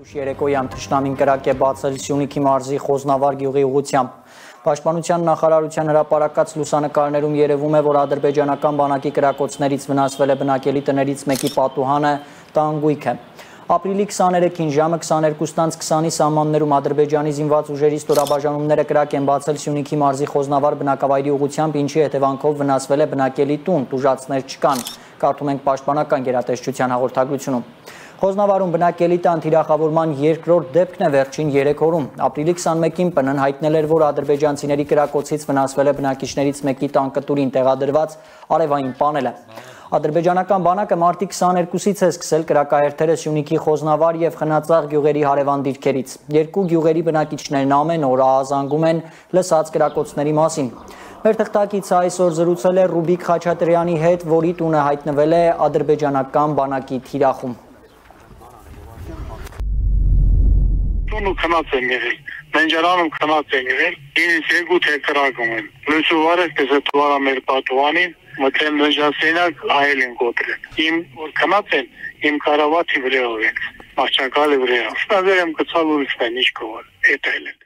Երեկոյան թշնամին կրակ է բացել Սյունիքի մարզի Խոզնավար գյուղի ուղղությամբ։ Պաշտպանության նախարարության հրապարակած լուսանկարներում երևում է, որ ադրբեջանական բանակի կրակոցներից վնասվել է բնակելի տներից մեկի պատուհանը, տանգույք է։ Ապրիլի 23-ին ժամը 22:20-ի սահմաններում Ադրբեջանի զինված ուժերի ստորաբաժանումները կրակ են բացել Սյունիքի մարզի Խոզնավար բնակավայրի ուղղությամբ, ինչի հետևանքով վնասվել է բնակելի տուն, տուժածներ չկան, կարդում ենք Պաշտպանական գերատեսչության հաղորդագրությունում։ Խոզնավարում բնակելի տան թիրախավորման երկրորդ դեպքն է վերջին 3 օրում։ Ապրիլի 21-ին ՊՆ-ն հայտնել էր, որ ադրբեջանցիների կրակոցից վնասվել է բնակիչներից մեկի տան կտուրին տեղադրված արևային պանելը։ Ադրբեջանական բանակը մարտի 22-ից է սկսել կրակահերթերը Սյունիքի Խոզնավար եւ Խնածաղ գյուղերի հարևան դիրքերից։ Երկու գյուղերի բնակիչներն ամեն օր ահազանգում են լսած կրակոցների մասին։ Մեր թղթակիցը այսօր զրուցել է Ռուբիկ Խաչատրյանի հետ, որի տունը հայտնվել է ադրբեջանական բանակի թիրախում։ Տունը քնած են եղել, Մենջարանում քնած են եղել, ինձ երկու թե կրակում են։ Լույսուվարը կզտվարա մեր պատուանին, մտել նժասենակ այել են կոտրել։ Իմ որ քնած են, իմ կարավաթի վրայով են, մահճակալի վրայով։ Ստազեր եմ կցալ ուրիշն ինչ կողալ, էտ այլ են։